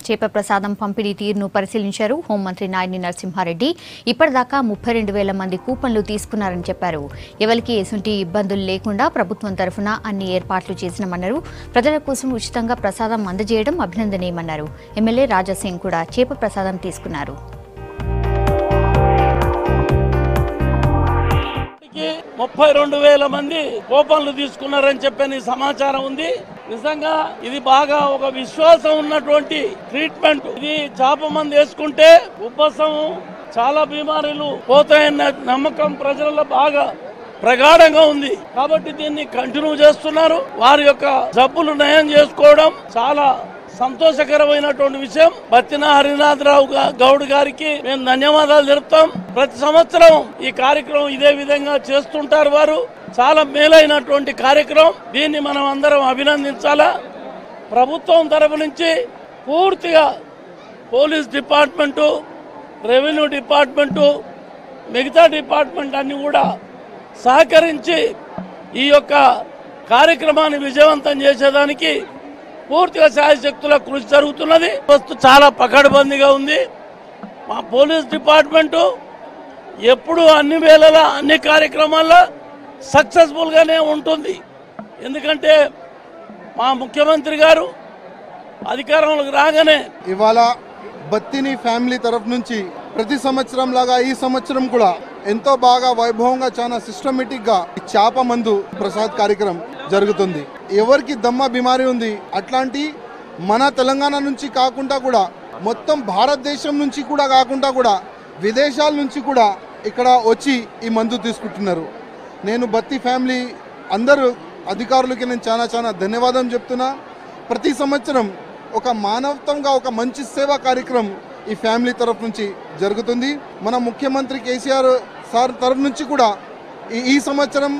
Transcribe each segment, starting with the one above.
చేప ప్రసాదం పంపిణీ తీరును పరిశీలించారు హోంమంత్రి నాయని నరసింహారెడ్డి. ఇప్పటిదాకా 32,000 మంది కూపన్లు తీసుకున్నారని చెప్పారు. ఎవరికి ఎసుంటి ఇబ్బందులు లేకుండా ప్రభుత్వం తరఫున అన్ని ఏర్పాట్లు చేసినామన్నారు. ప్రజల కోసం ఉచితంగా ప్రసాదం అందజేయడం అభినందనీయమన్నారు. ఎమ్మెల్యే రాజాసింగ్ కూడా చేప ప్రసాదం తీసుకున్నారు. 32,000 మంది కూపన్లు తీసుకున్నారని చెప్పని సమాచారం ఉంది. నిజంగా ఇది బాగా ఒక విశ్వాసం ఉన్నటువంటి ట్రీట్మెంట్. ఇది చేప మందు వేసుకుంటే ఉబ్బసం చాలా బీమారీలు పోతాయన్న నమ్మకం ప్రజలలో బాగా ప్రగాఢంగా ఉంది. కాబట్టి దీన్ని కంటిన్యూ చేస్తున్నారు. వారి యొక్క జబ్బులు నయం చేసుకోవడం చాలా సంతోషకరమైనటువంటి విషయం. బత్తిన హరినాథరావు గౌడ్ గారికి మేము ధన్యవాదాలు తెలుపుతాం. ప్రతి సంవత్సరం ఈ కార్యక్రమం ఇదే విధంగా చేస్తుంటారు. వారు చాలా మేలైనటువంటి కార్యక్రమం. దీన్ని మనం అందరం అభినందించాలా. ప్రభుత్వం తరఫు నుంచి పూర్తిగా పోలీస్ డిపార్ట్మెంటు, రెవెన్యూ డిపార్ట్మెంటు, మిగతా డిపార్ట్మెంట్ అన్ని కూడా సహకరించి ఈ యొక్క కార్యక్రమాన్ని విజయవంతం చేసేదానికి పూర్తిగా శాయశక్తుల కృషి జరుగుతున్నది. చాలా పకడ్బందీగా ఉంది. మా పోలీస్ డిపార్ట్మెంటు ఎప్పుడు అన్ని వేళలా అన్ని కార్యక్రమాల్లో సక్సెస్ఫుల్గానే ఉంటుంది. ఎందుకంటే మా ముఖ్యమంత్రి గారు అధికారంలోకి రాగానే ఇవాళ బత్తిని ఫ్యామిలీ తరఫు నుంచి ప్రతి సంవత్సరం లాగా ఈ సంవత్సరం కూడా ఎంతో బాగా వైభవంగా చాలా సిస్టమేటిక్ గా చేప మందు ప్రసాద్ కార్యక్రమం జరుగుతుంది. ఎవరికి దమ్మ బిమారీ ఉంది అట్లాంటి మన తెలంగాణ నుంచి కాకుండా కూడా మొత్తం భారతదేశం నుంచి కూడా కాకుండా కూడా విదేశాల నుంచి కూడా ఇక్కడ వచ్చి ఈ మందు తీసుకుంటున్నారు. నేను బత్తి ఫ్యామిలీ అందరూ అధికారులకి నేను చాలా ధన్యవాదం చెప్తున్నా. ప్రతి సంవత్సరం ఒక మానవత్వంగా ఒక మంచి సేవా కార్యక్రమం ఈ ఫ్యామిలీ తరఫు నుంచి జరుగుతుంది. మన ముఖ్యమంత్రి కేసీఆర్ సార్ తరఫు నుంచి కూడా ఈ సంవత్సరం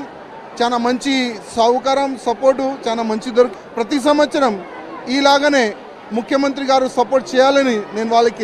చాలా మంచి సౌకర్యం సపోర్టు చాలా మంచి ప్రతి సంవత్సరం ఇలాగనే ముఖ్యమంత్రి గారు సపోర్ట్ చేయాలని నేను వాళ్ళకి